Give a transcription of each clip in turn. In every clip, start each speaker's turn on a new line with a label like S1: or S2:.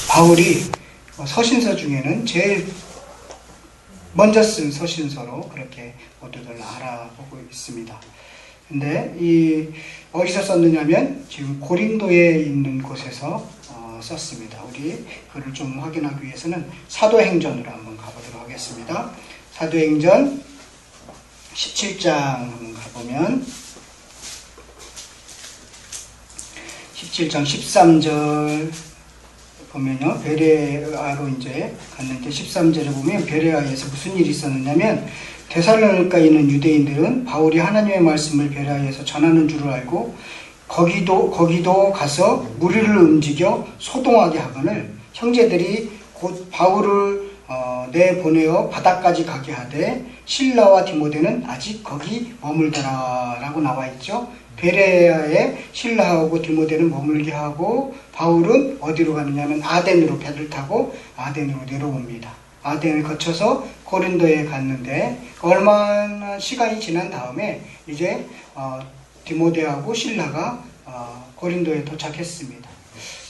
S1: 바울이 서신서 중에는 제일 먼저 쓴 서신서로 그렇게 모두들 알아보고 있습니다. 근데 어디서 썼느냐면 지금 고린도에 있는 곳에서 썼습니다. 우리 그를 좀 확인하기 위해서는 사도행전으로 한번 가보도록 하겠습니다. 사도행전 17장 한번 가보면 17장 13절 보면요, 베레아로 이제 갔는데 13절에 보면 베레아에서 무슨 일이 있었느냐면 데살로니가에 있는 유대인들은 바울이 하나님의 말씀을 베레아에서 전하는 줄을 알고 거기도 가서 무리를 움직여 소동하게 하거늘 형제들이 곧 바울을 내보내어 바다까지 가게 하되 실라와 디모데는 아직 거기 머물더라 라고 나와 있죠. 베레아에 실라하고 디모데는 머물게 하고 바울은 어디로 가느냐면 아덴으로 배를 타고 아덴으로 내려옵니다. 아덴을 거쳐서 고린도에 갔는데 얼마나 시간이 지난 다음에 이제 디모데하고 실라가 고린도에 도착했습니다.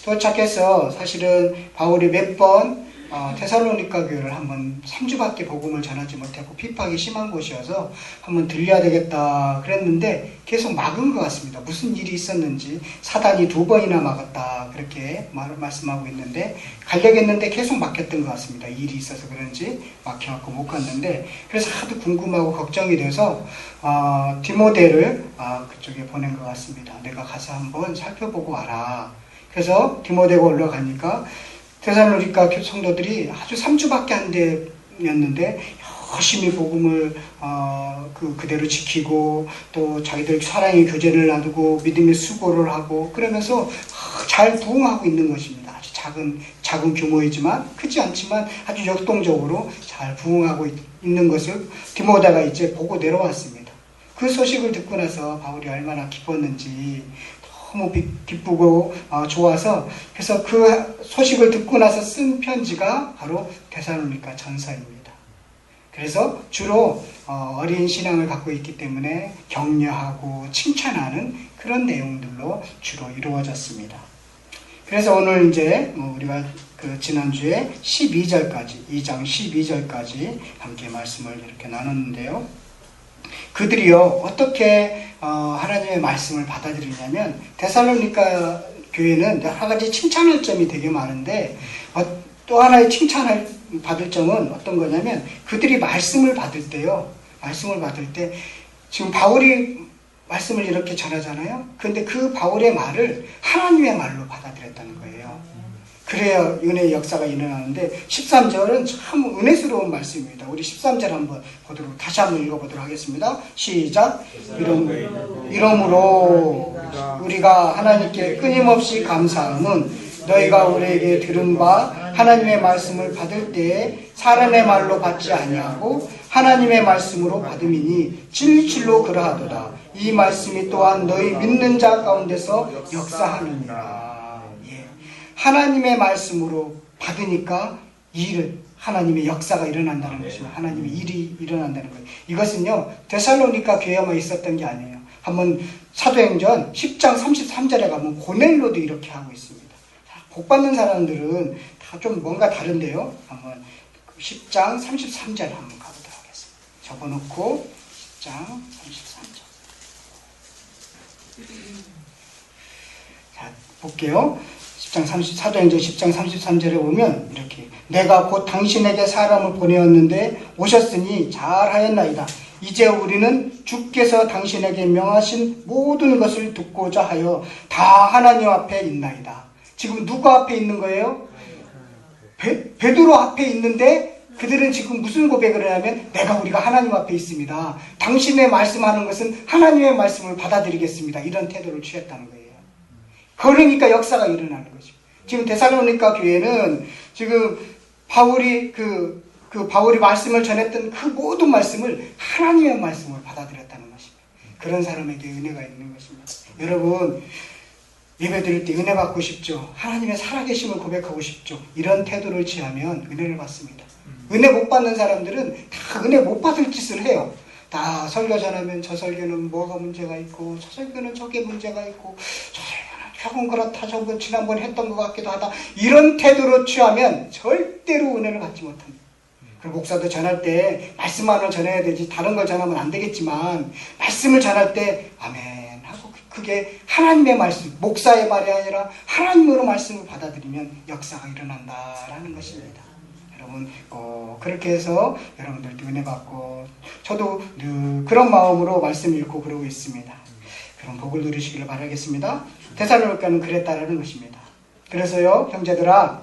S1: 도착해서 사실은 바울이 몇 번 데살로니가 교회를 한번 3주밖에 복음을 전하지 못하고 핍박이 심한 곳이어서 한번 들려야 되겠다 그랬는데 계속 막은 것 같습니다. 무슨 일이 있었는지 사단이 2번이나 막았다 그렇게 말씀하고 있는데 가려고 했는데 계속 막혔던 것 같습니다. 일이 있어서 그런지 막혀갖고 못 갔는데 그래서 하도 궁금하고 걱정이 돼서 디모데를 그쪽에 보낸 것 같습니다. 내가 가서 한번 살펴보고 와라. 그래서 디모데가 올라가니까 데살로니가 성도들이 아주 3주밖에 안 되었는데 열심히 복음을 그대로 지키고 또 자기들 사랑의 교제를 나누고 믿음의 수고를 하고 그러면서 잘 부흥하고 있는 것입니다. 아주 작은 규모이지만 크지 않지만 아주 역동적으로 잘 부흥하고 있는 것을 디모데가 이제 보고 내려왔습니다. 그 소식을 듣고 나서 바울이 얼마나 기뻤는지 너무 기쁘고 좋아서 그래서 그 소식을 듣고 나서 쓴 편지가 바로 데살로니가 전서입니다. 그래서 주로 어린 신앙을 갖고 있기 때문에 격려하고 칭찬하는 그런 내용들로 주로 이루어졌습니다. 그래서 오늘 이제 우리가 지난주에 12절까지 2장 12절까지 함께 말씀을 이렇게 나눴는데요. 그들이요 어떻게 하나님의 말씀을 받아들이냐면 데살로니가 교회는 여러 가지 칭찬할 점이 되게 많은데 또 하나의 칭찬을 받을 점은 어떤 거냐면 그들이 말씀을 받을 때요. 말씀을 받을 때 지금 바울이 말씀을 이렇게 전하잖아요. 그런데 그 바울의 말을 하나님의 말로 받아들였다는 거예요. 그래야 은혜의 역사가 일어나는데 13절은 참 은혜스러운 말씀입니다. 우리 13절 한번 다시 한번 읽어보도록 하겠습니다. 시작. 이러므로 우리가 하나님께 끊임없이 감사함은 너희가 우리에게 들은 바 하나님의 말씀을 받을 때에 사람의 말로 받지 아니하고 하나님의 말씀으로 받음이니 진실로 그러하도다. 이 말씀이 또한 너희 믿는 자 가운데서 역사하느니라. 하나님의 말씀으로 받으니까 하나님의 역사가 일어난다는 것입니다. 하나님의 일이 일어난다는 거예요. 이것은요, 데살로니가 교회에만 있었던 게 아니에요. 한번 사도행전 10장 33절에 가면 고넬로도 이렇게 하고 있습니다. 복받는 사람들은 다 좀 뭔가 다른데요. 한번 10장 33절 한번 가보도록 하겠습니다. 적어놓고 10장 33절. 자, 볼게요. 사도행전 10장 33절에 보면 이렇게 내가 곧 당신에게 사람을 보내었는데 오셨으니 잘하였나이다. 이제 우리는 주께서 당신에게 명하신 모든 것을 듣고자 하여 다 하나님 앞에 있나이다. 지금 누구 앞에 있는 거예요? 베드로 앞에 있는데 그들은 지금 무슨 고백을 하냐면 우리가 하나님 앞에 있습니다. 당신의 말씀하는 것은 하나님의 말씀을 받아들이겠습니다. 이런 태도를 취했다는 거예요. 그러니까 역사가 일어나는 거죠. 지금 데살로니가 교회는 지금 바울이 바울이 말씀을 전했던 그 모든 말씀을 하나님의 말씀을 받아들였다는 것입니다. 그런 사람에게 은혜가 있는 것입니다. 여러분 예배 드릴 때 은혜 받고 싶죠? 하나님의 살아계심을 고백하고 싶죠? 이런 태도를 취하면 은혜를 받습니다. 은혜 못 받는 사람들은 다 은혜 못 받을 짓을 해요. 다 설교 전하면 저 설교는 뭐가 문제가 있고 저 설교는 저게 문제가 있고 저 설교는 저건 그렇다, 저건 지난번에 했던 것 같기도 하다, 이런 태도로 취하면 절대로 은혜를 받지 못합니다. 그리고 목사도 전할 때 말씀만을 전해야 되지 다른 걸 전하면 안 되겠지만, 말씀을 전할 때 아멘 하고, 그게 하나님의 말씀, 목사의 말이 아니라 하나님으로 말씀을 받아들이면 역사가 일어난다라는 것입니다. 여러분 그렇게 해서 여러분들도 은혜 받고, 저도 늘 그런 마음으로 말씀 읽고 그러고 있습니다. 그런 복을 누리시기를 바라겠습니다. 데살로니가는 그랬다라는 것입니다. 그래서요, 형제들아,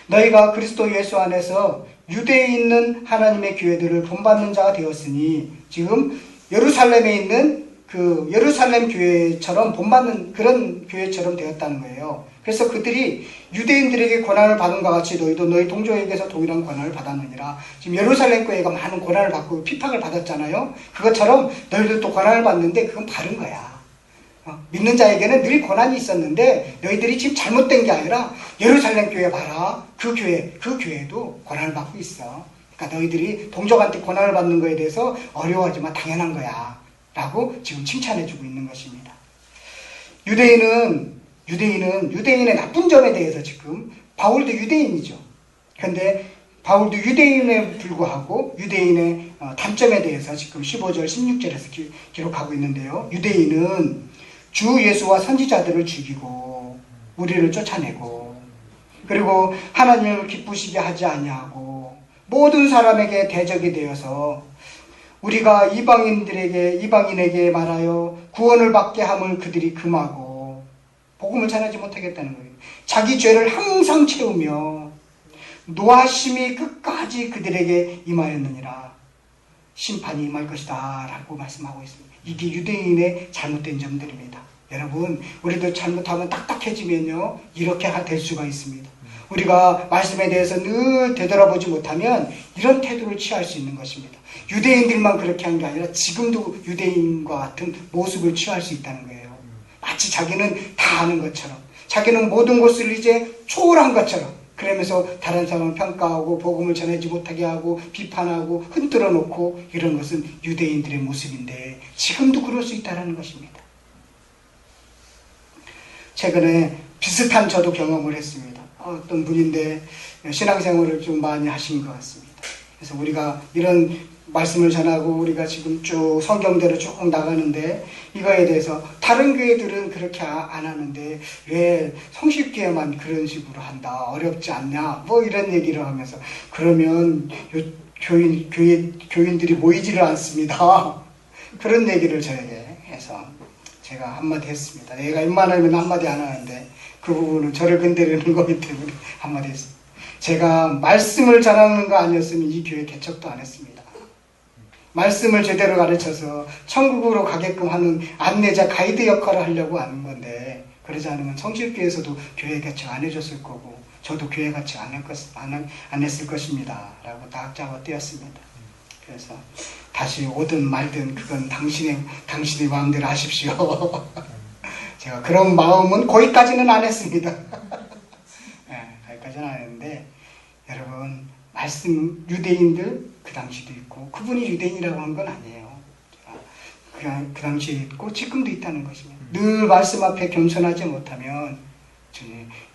S1: 너희가 그리스도 예수 안에서 유대에 있는 하나님의 교회들을 본받는 자가 되었으니, 지금 예루살렘에 있는 그 예루살렘 교회처럼 본받는 그런 교회처럼 되었다는 거예요. 그래서 그들이 유대인들에게 고난을 받은 것 같이 너희도 너희 동족에게서 동일한 고난을 받았느니라. 지금 예루살렘 교회가 많은 고난을 받고 핍박을 받았잖아요. 그것처럼 너희도 또 고난을 받는데 그건 바른 거야. 믿는 자에게는 늘 고난이 있었는데 너희들이 지금 잘못된 게 아니라 예루살렘 교회 봐라, 그 교회도 고난을 받고 있어. 그러니까 너희들이 동족한테 고난을 받는 거에 대해서 어려워하지만 당연한 거야 라고 지금 칭찬해주고 있는 것입니다. 유대인의 나쁜 점에 대해서, 지금 바울도 유대인이죠. 그런데 바울도 유대인에 불구하고 유대인의 단점에 대해서 지금 15절 16절에서 기록하고 있는데요. 유대인은 주 예수와 선지자들을 죽이고 우리를 쫓아내고, 그리고 하나님을 기쁘시게 하지 아니하고 모든 사람에게 대적이 되어서 우리가 이방인에게 말하여 구원을 받게 함을 그들이 금하고 복음을 전하지 못하겠다는 거예요. 자기 죄를 항상 채우며 노하심이 끝까지 그들에게 임하였느니라. 심판이 임할 것이다 라고 말씀하고 있습니다. 이게 유대인의 잘못된 점들입니다. 여러분, 우리도 잘못하면 딱딱해지면요, 이렇게 될 수가 있습니다. 우리가 말씀에 대해서 늘 되돌아보지 못하면 이런 태도를 취할 수 있는 것입니다. 유대인들만 그렇게 한 게 아니라 지금도 유대인과 같은 모습을 취할 수 있다는 거예요. 마치 자기는 다 아는 것처럼, 자기는 모든 것을 이제 초월한 것처럼, 그러면서 다른 사람을 평가하고 복음을 전하지 못하게 하고 비판하고 흔들어 놓고, 이런 것은 유대인들의 모습인데 지금도 그럴 수 있다는 것입니다. 최근에 비슷한 저도 경험을 했습니다. 어떤 분인데 신앙생활을 좀 많이 하신 것 같습니다. 그래서 우리가 이런 말씀을 전하고 우리가 지금 쭉 성경대로 쭉 나가는데, 이거에 대해서 다른 교회들은 그렇게 안 하는데 왜 성식교회만 그런 식으로 한다, 어렵지 않냐, 뭐 이런 얘기를 하면서, 그러면 교인들이 모이지를 않습니다. 그런 얘기를 저에게 해서 제가 한마디 했습니다. 내가 웬만하면 한마디 안 하는데 그 부분은 저를 건드리는 거기 때문에 한마디 했습니다. 제가 말씀을 전하는 거 아니었으면 이 교회 개척도 안 했습니다. 말씀을 제대로 가르쳐서 천국으로 가게끔 하는 안내자, 가이드 역할을 하려고 하는 건데, 그러지 않으면 성실교회에서도 교회 개척 안 해줬을 거고 저도 교회 개척 안 했을 것입니다 라고 딱 잡아떼었습니다. 그래서 다시 오든 말든 그건 당신의 마음대로 하십시오. 제가 그런 마음은 거기까지는 안 했습니다. 네, 거기까지는 안 했는데, 여러분, 말씀, 유대인들 그 당시도 있고, 그분이 유대인이라고 한 건 아니에요. 그냥 그 당시에 있고 지금도 있다는 것입니다. 늘 말씀 앞에 겸손하지 못하면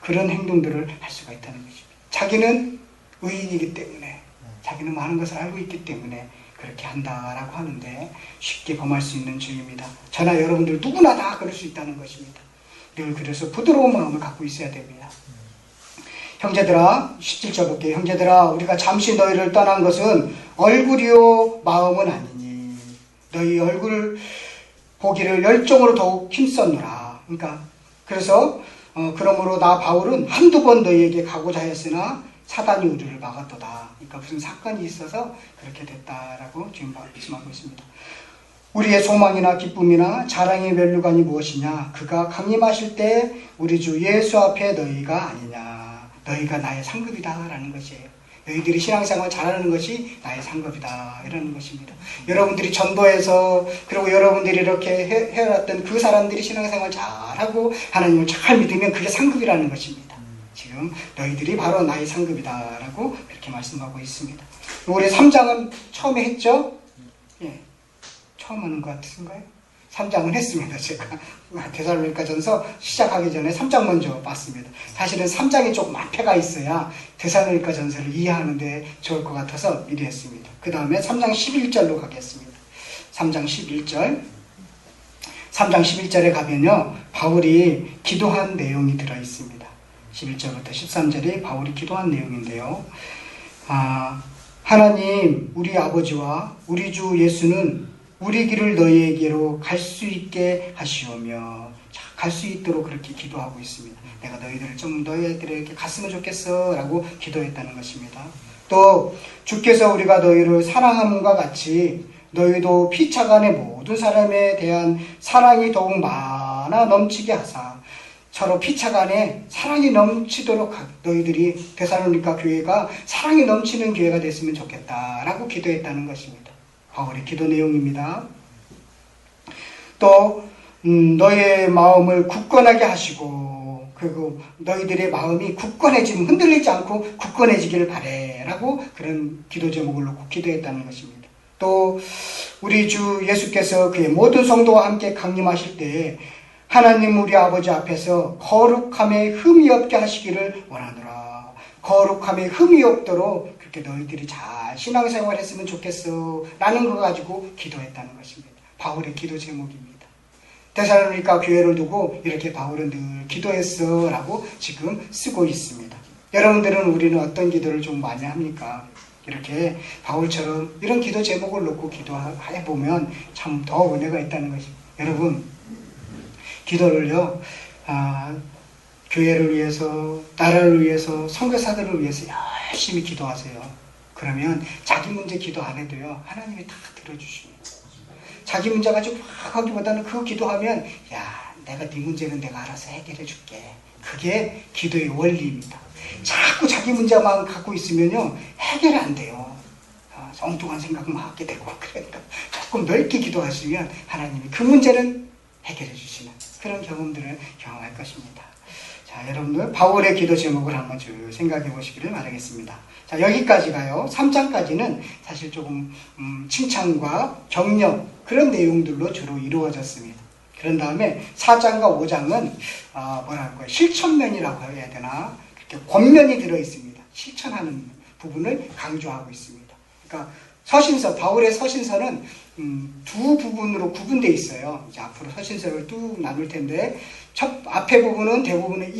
S1: 그런 행동들을 할 수가 있다는 것입니다. 자기는 의인이기 때문에, 자기는 많은 것을 알고 있기 때문에 그렇게 한다라고 하는데 쉽게 범할 수 있는 죄입니다. 저나 여러분들 누구나 다 그럴 수 있다는 것입니다. 늘 그래서 부드러운 마음을 갖고 있어야 됩니다. 형제들아, 17절 볼게요. 형제들아, 우리가 잠시 너희를 떠난 것은 얼굴이요 마음은 아니니 너희 얼굴 보기를 열정으로 더욱 힘썼노라. 그래서 그러므로 나 바울은 한두 번 너희에게 가고자 했으나 사단이 우리를 막았도다. 그러니까 무슨 사건이 있어서 그렇게 됐다라고 지금 말씀하고 있습니다. 우리의 소망이나 기쁨이나 자랑의 면류관이 무엇이냐? 그가 강림하실 때 우리 주 예수 앞에 너희가 아니냐. 너희가 나의 상급이다 라는 것이에요. 너희들이 신앙생활 잘하는 것이 나의 상급이다 이라는 것입니다. 여러분들이 전도해서, 그리고 여러분들이 이렇게 해왔던 그 사람들이 신앙생활 잘하고 하나님을 잘 믿으면 그게 상급이라는 것입니다. 지금 너희들이 바로 나의 상급이다 라고 그렇게 말씀하고 있습니다. 올해 3장은 처음에 했죠? 예, 처음 하는 것 같은가요? 3장은 했습니다. 제가 데살로니가전서 시작하기 전에 3장 먼저 봤습니다. 사실은 3장이 조금 앞에가 있어야 데살로니가전서를 이해하는데 좋을 것 같아서 미리 했습니다. 그 다음에 3장 11절로 가겠습니다. 3장 11절 3장 11절에 가면요, 바울이 기도한 내용이 들어있습니다. 11절부터 13절이 바울이 기도한 내용인데요. 하나님, 우리 아버지와 우리 주 예수는 우리 길을 너희에게로 갈 수 있게 하시오며, 갈 수 있도록 그렇게 기도하고 있습니다. 내가 너희들을 좀 너희들에게 갔으면 좋겠어 라고 기도했다는 것입니다. 또 주께서 우리가 너희를 사랑함과 같이 너희도 피차간의 모든 사람에 대한 사랑이 더욱 많아 넘치게 하사 서로 피차간에 사랑이 넘치도록 너희들이 데살로니가 교회가 사랑이 넘치는 교회가 됐으면 좋겠다라고 기도했다는 것입니다. 바울의 기도 내용입니다. 또 너의 마음을 굳건하게 하시고, 그리고 너희들의 마음이 굳건해지면 흔들리지 않고 굳건해지기를 바래라고 그런 기도 제목을 놓고 기도했다는 것입니다. 또 우리 주 예수께서 그의 모든 성도와 함께 강림하실 때에 하나님 우리 아버지 앞에서 거룩함에 흠이 없게 하시기를 원하노라. 거룩함에 흠이 없도록 그렇게 너희들이 잘 신앙생활 했으면 좋겠어 라는 거 가지고 기도했다는 것입니다. 바울의 기도 제목입니다. 데살로니가 교회를 두고 이렇게 바울은 늘 기도했어 라고 지금 쓰고 있습니다. 여러분들은 우리는 어떤 기도를 좀 많이 합니까? 이렇게 바울처럼 이런 기도 제목을 놓고 기도해보면 참 더 은혜가 있다는 것입니다. 여러분, 기도를요, 교회를 위해서, 나라를 위해서, 선교사들을 위해서 열심히 기도하세요. 그러면 자기 문제 기도 안 해도요, 하나님이 다 들어주십니다. 자기 문제 가지고 막 하기보다는 그거 기도하면, 야, 내가 네 문제는 내가 알아서 해결해 줄게. 그게 기도의 원리입니다. 자꾸 자기 문제만 갖고 있으면요, 해결이 안 돼요. 엉뚱한 생각만 하게 되고, 그러니까 조금 넓게 기도하시면 하나님이 그 문제는 해결해 주시는 그런 경험들을 경험할 것입니다. 자, 여러분들 바울의 기도 제목을 한번 쭉 생각해 보시기를 바라겠습니다. 자, 여기까지가요. 3장까지는 사실 조금 칭찬과 격려 그런 내용들로 주로 이루어졌습니다. 그런 다음에 4장과 5장은 뭐랄까요, 실천면이라고 해야 되나, 그렇게 권면이 들어 있습니다. 실천하는 부분을 강조하고 있습니다. 그러니까 서신서, 바울의 서신서는 두 부분으로 구분되어 있어요. 이제 앞으로 서신서를 쭉 나눌 텐데, 앞에 부분은 대부분은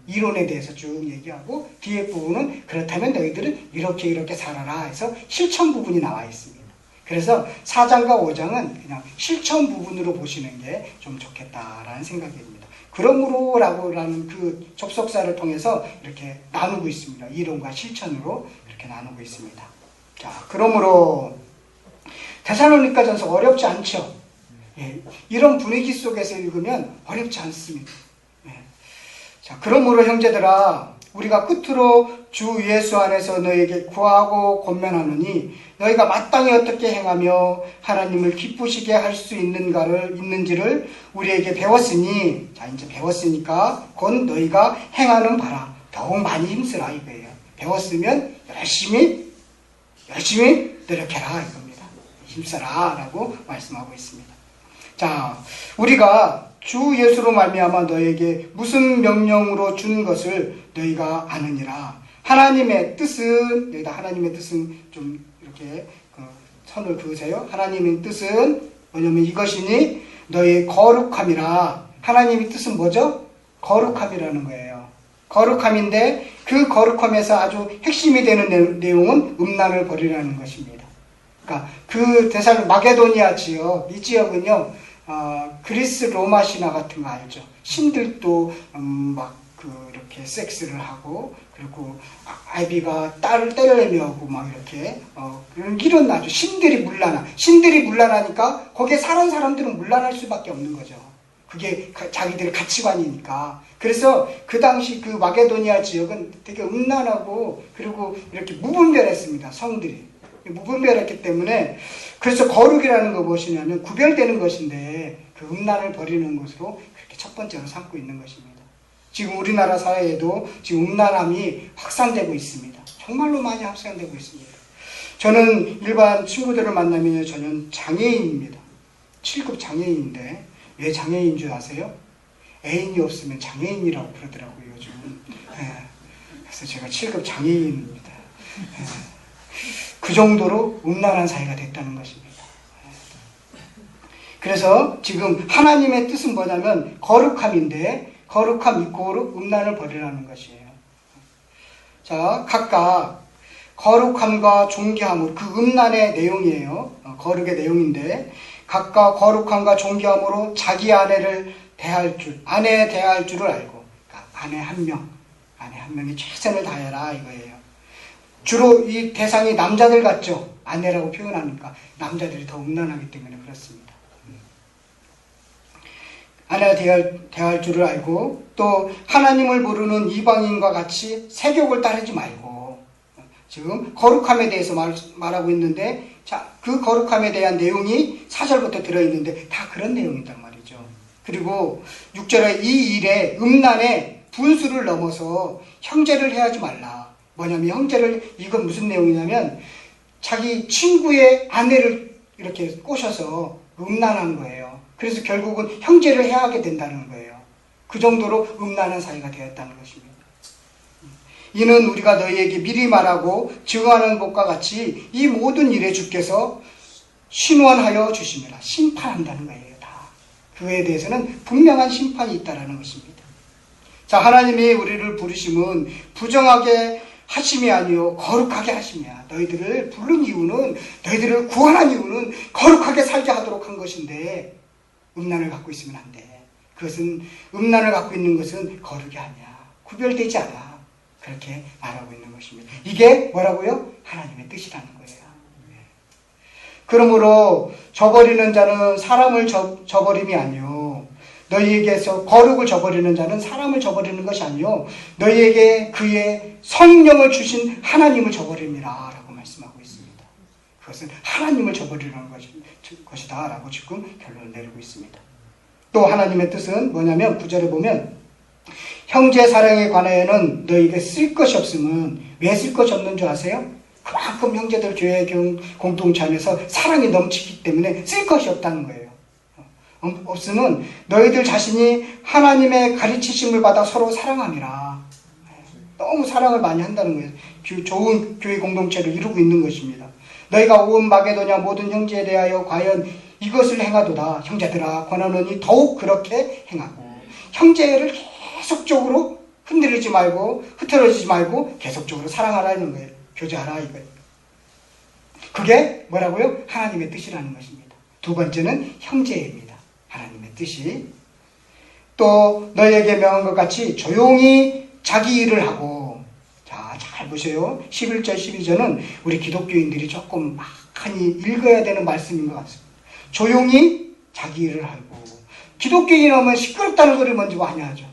S1: 이론에 대해서 쭉 얘기하고, 뒤에 부분은 그렇다면 너희들은 이렇게 살아라 해서 실천 부분이 나와 있습니다. 그래서 4장과 5장은 그냥 실천 부분으로 보시는 게 좀 좋겠다라는 생각입니다. 그러므로라는 그 접속사를 통해서 이렇게 나누고 있습니다. 이론과 실천으로 이렇게 나누고 있습니다. 자, 그러므로 데살로니가전서 어렵지 않죠? 예, 이런 분위기 속에서 읽으면 어렵지 않습니다. 예. 자, 그러므로 형제들아, 우리가 끝으로 주 예수 안에서 너에게 구하고 권면하노니 너희가 마땅히 어떻게 행하며 하나님을 기쁘시게 할 수 있는지를 우리에게 배웠으니, 자, 이제 배웠으니까 곧 너희가 행하는 바라 더욱 많이 힘쓰라 이거예요. 배웠으면 열심히 노력해라 이겁니다. 힘써라 라고 말씀하고 있습니다. 자, 우리가 주 예수로 말미암아 너에게 무슨 명령으로 준 것을 너희가 아느니라. 하나님의 뜻은, 여기다 하나님의 뜻은 좀 이렇게 선을 그으세요. 하나님의 뜻은 뭐냐면 이것이니 너희의 거룩함이라. 하나님의 뜻은 뭐죠? 거룩함이라는 거예요. 거룩함인데 그 거룩함에서 아주 핵심이 되는 내용은 음란을 버리라는 것입니다. 그러니까 그 마게도니아 지역, 이 지역은요, 그리스 로마 신화 같은 거 알죠? 신들도 이렇게 섹스를 하고, 그리고 아이비가 딸을 때려내려고 막 이렇게 이런 아주 신들이 문란하니까 거기에 사는 사람들은 문란할 수밖에 없는 거죠. 그게 자기들의 가치관이니까. 그래서 그 당시 그 마게도니아 지역은 되게 음란하고, 그리고 이렇게 무분별했습니다. 성들이 무분별했기 때문에, 그래서 거룩이라는 거 무엇이냐면 구별되는 것인데 그 음란을 버리는 것으로 그렇게 첫 번째로 삼고 있는 것입니다. 지금 우리나라 사회에도 지금 음란함이 확산되고 있습니다. 정말로 많이 확산되고 있습니다. 저는 일반 친구들을 만나면 저는 장애인입니다. 7급 장애인인데 왜 장애인인 줄 아세요? 애인이 없으면 장애인이라고 그러더라고요, 요즘. 예. 그래서 제가 7급 장애인입니다. 예. 그 정도로 음란한 사이가 됐다는 것입니다. 그래서 지금 하나님의 뜻은 뭐냐면 거룩함인데 거룩함 이꼬르 음란을 버리라는 것이에요. 자, 각각 거룩함과 존귀함으로 그 음란의 내용이에요. 거룩의 내용인데 각각 거룩함과 존귀함으로 자기 아내에 대할 줄을 알고 그러니까 아내 한 명이 최선을 다해라 이거예요. 주로 이 대상이 남자들 같죠. 아내라고 표현하니까 남자들이 더 음란하기 때문에 그렇습니다. 아내가 대할 줄을 알고 또 하나님을 모르는 이방인과 같이 세욕을 따르지 말고 지금 거룩함에 대해서 말하고 있는데 자, 그 거룩함에 대한 내용이 4절부터 들어있는데 다 그런 내용이란 말이죠. 그리고 6절에 이 일에 음란의 분수를 넘어서 형제를 해하지 말라. 뭐냐면 형제를 이건 무슨 내용이냐면 자기 친구의 아내를 이렇게 꼬셔서 음란한 거예요. 그래서 결국은 형제를 해하게 된다는 거예요. 그 정도로 음란한 사이가 되었다는 것입니다. 이는 우리가 너희에게 미리 말하고 증언하는 것과 같이 이 모든 일에 주께서 신원하여 주심이라. 심판한다는 거예요. 다. 그에 대해서는 분명한 심판이 있다는 것입니다. 자, 하나님이 우리를 부르심은 부정하게 하심이 아니요 거룩하게 하심이야. 너희들을 부른 이유는 너희들을 구원한 이유는 거룩하게 살게 하도록 한 것인데 음란을 갖고 있으면 안 돼. 그것은 음란을 갖고 있는 것은 거룩이 아니야. 구별되지 않아. 그렇게 말하고 있는 것입니다. 이게 뭐라고요? 하나님의 뜻이라는 거예요. 그러므로 저버리는 자는 사람을 저버림이 아니요 너희에게서 거룩을 저버리는 자는 사람을 저버리는 것이 아니요 너희에게 그의 성령을 주신 하나님을 저버림이라 라고 말씀하고 있습니다. 그것은 하나님을 저버리는 것이다 라고 지금 결론을 내리고 있습니다. 또 하나님의 뜻은 뭐냐면 9절에 보면 형제 사랑에 관하여는 너희에게 쓸 것이 없으면 왜 쓸 것이 없는 줄 아세요? 그만큼 형제들 교회 공동체 안에서 사랑이 넘치기 때문에 쓸 것이 없다는 거예요. 없으면 너희들 자신이 하나님의 가르치심을 받아 서로 사랑함이라. 너무 사랑을 많이 한다는 거예요. 좋은 교회 공동체를 이루고 있는 것입니다. 너희가 온 마게도냐 모든 형제에 대하여 과연 이것을 행하도다. 형제들아 권하노니 더욱 그렇게 행하고 형제를 계속적으로 흔들리지 말고 흐트러지지 말고 계속적으로 사랑하라는 거예요. 교제하라 이거예요. 그게 뭐라고요? 하나님의 뜻이라는 것입니다. 두 번째는 형제입니다. 하나님의 뜻이. 또 너희에게 명한 것 같이 조용히 자기 일을 하고 자, 잘 보세요. 11절 12절은 우리 기독교인들이 조금 많이 읽어야 되는 말씀인 것 같습니다. 조용히 자기 일을 하고 기독교인 하면 시끄럽다는 소리를 먼저 많이 하죠.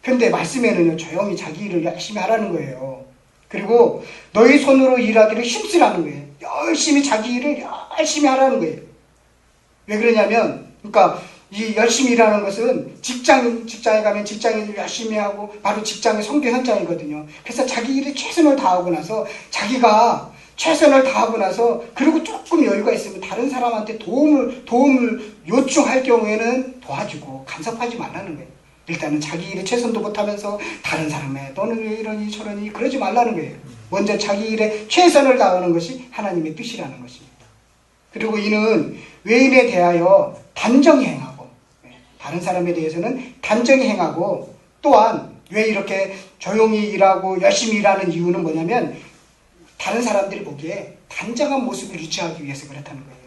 S1: 그런데 말씀에는요 조용히 자기 일을 열심히 하라는 거예요. 그리고 너희 손으로 일하기를 힘쓰라는 거예요. 열심히 자기 일을 열심히 하라는 거예요. 왜 그러냐면 그러니까 이 열심히 일하는 것은 직장에 가면 직장인을 열심히 하고 바로 직장의 선교 현장이거든요. 그래서 자기 일에 최선을 다하고 나서 자기가 최선을 다하고 나서 그리고 조금 여유가 있으면 다른 사람한테 도움을 요청할 경우에는 도와주고 간섭하지 말라는 거예요. 일단은 자기 일에 최선도 못하면서 다른 사람의 너는 왜 이러니 저러니 그러지 말라는 거예요. 먼저 자기 일에 최선을 다하는 것이 하나님의 뜻이라는 것입니다. 그리고 이는 외인에 대하여 단정히 행하고 다른 사람에 대해서는 단정히 행하고 또한 왜 이렇게 조용히 일하고 열심히 일하는 이유는 뭐냐면 다른 사람들이 보기에 단정한 모습을 유지하기 위해서 그렇다는 거예요.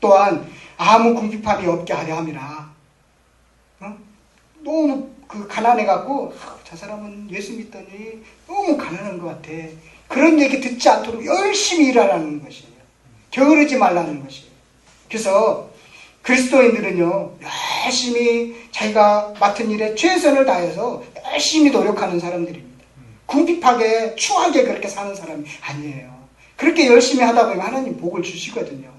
S1: 또한 아무 궁핍함이 없게 하려 함이라. 너무 가난해갖고 저 사람은 예수 믿더니 너무 가난한 것 같아. 그런 얘기 듣지 않도록 열심히 일하라는 것이에요. 게으르지 말라는 것이에요. 그래서 그리스도인들은요 열심히 자기가 맡은 일에 최선을 다해서 열심히 노력하는 사람들입니다. 궁핍하게 추하게 그렇게 사는 사람이 아니에요. 그렇게 열심히 하다 보면 하나님 복을 주시거든요.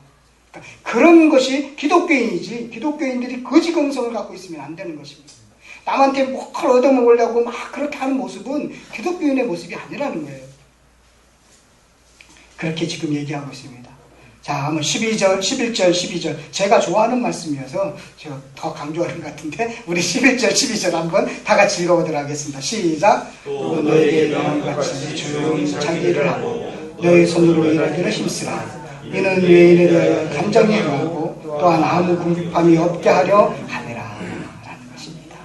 S1: 그러니까 그런 것이 기독교인이지 기독교인들이 거지건성을 갖고 있으면 안 되는 것입니다. 남한테 뭘 얻어먹으려고 막 그렇게 하는 모습은 기독교인의 모습이 아니라는 거예요. 그렇게 지금 얘기하고 있습니다. 자, 한번 12절, 11절, 12절. 제가 좋아하는 말씀이어서 제가 더 강조하는 것 같은데, 우리 11절, 12절 한번 다 같이 읽어보도록 하겠습니다. 시작. 또 너에게 명한 같이 조용히 자기 일을 하고, 너의 손으로 일하기를 힘쓰라. 이는 외인에 대하여 감정이 강하고, 또한 아무 궁핍함이 없게 하려 하느라. 라는 것입니다.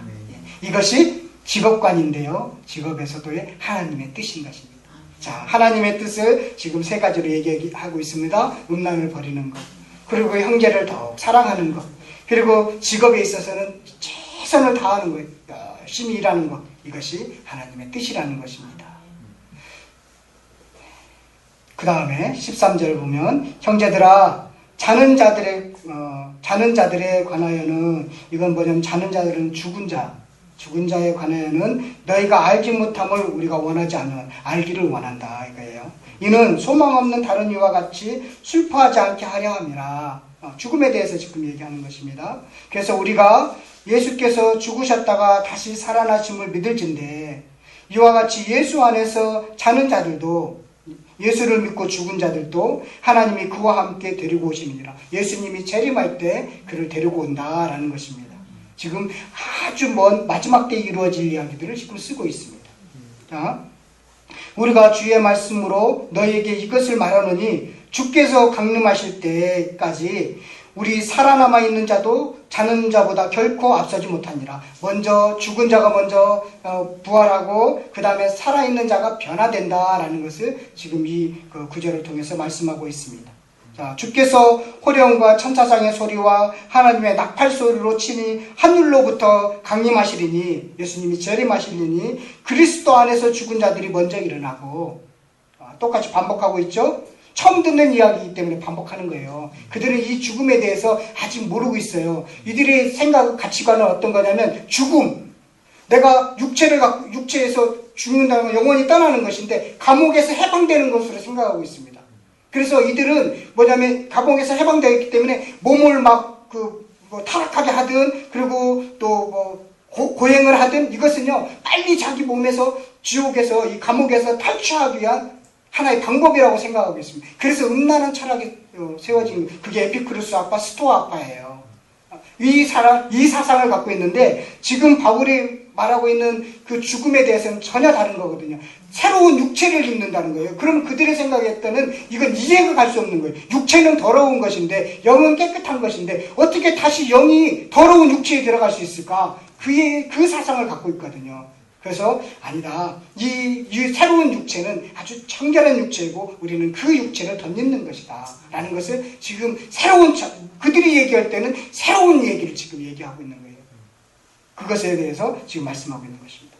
S1: 이것이 직업관인데요. 직업에서도의 하나님의 뜻인 것입니다. 자, 하나님의 뜻을 지금 세 가지로 얘기하고 있습니다. 음란을 버리는 것, 그리고 형제를 더욱 사랑하는 것, 그리고 직업에 있어서는 최선을 다하는 것, 열심히 일하는 것, 이것이 하나님의 뜻이라는 것입니다. 그 다음에 13절 보면 형제들아, 자는 자들에 관하여는, 이건 뭐냐면 자는 자들은 죽은 자에 관하여는 너희가 알지 못함을 우리가 원하지 않는 알기를 원한다 이거예요. 이는 소망 없는 다른 이와 같이 슬퍼하지 않게 하려 함이라. 죽음에 대해서 지금 얘기하는 것입니다. 그래서 우리가 예수께서 죽으셨다가 다시 살아나심을 믿을진데, 이와 같이 예수 안에서 자는 자들도, 예수를 믿고 죽은 자들도 하나님이 그와 함께 데리고 오심이니라. 예수님이 재림할 때 그를 데리고 온다라는 것입니다. 지금 아주 먼 마지막 때 이루어질 이야기들을 지금 쓰고 있습니다. 자, 우리가 주의 말씀으로 너희에게 이것을 말하노니, 주께서 강림하실 때까지 우리 살아남아 있는 자도 자는 자보다 결코 앞서지 못하니라. 먼저 죽은 자가 먼저 부활하고 그 다음에 살아있는 자가 변화된다라는 것을 지금 이 구절을 통해서 말씀하고 있습니다. 자, 주께서 호령과 천사장의 소리와 하나님의 나팔 소리로 치니 하늘로부터 강림하시리니, 예수님이 재림하시리니 그리스도 안에서 죽은 자들이 먼저 일어나고, 똑같이 반복하고 있죠. 처음 듣는 이야기이기 때문에 반복하는 거예요. 그들은 이 죽음에 대해서 아직 모르고 있어요. 이들의 생각, 가치관은 어떤 거냐면, 죽음, 내가 육체에서 죽는다면 영원히 떠나는 것인데 감옥에서 해방되는 것으로 생각하고 있습니다. 그래서 이들은 뭐냐면 감옥에서 해방되었기 때문에 몸을 막 타락하게 하든, 그리고 또 고행을 하든, 이것은요 빨리 자기 몸에서 지옥에서, 이 감옥에서 탈출하기 위한 하나의 방법이라고 생각하고 있습니다. 그래서 음란한 철학이 세워진, 그게 에피쿠르스 학파, 스토아 학파예요. 이 사상을 갖고 있는데, 지금 바울이 말하고 있는 그 죽음에 대해서는 전혀 다른 거거든요. 새로운 육체를 입는다는 거예요. 그럼 그들의 생각했다는, 이건 이해가 갈 수 없는 거예요. 육체는 더러운 것인데 영은 깨끗한 것인데 어떻게 다시 영이 더러운 육체에 들어갈 수 있을까? 그 사상을 갖고 있거든요. 그래서 아니다, 이 새로운 육체는 아주 청결한 육체이고 우리는 그 육체를 덧입는 것이다 라는 것을 지금 그들이 얘기할 때는 새로운 얘기를 지금 얘기하고 있는 거예요. 그것에 대해서 지금 말씀하고 있는 것입니다.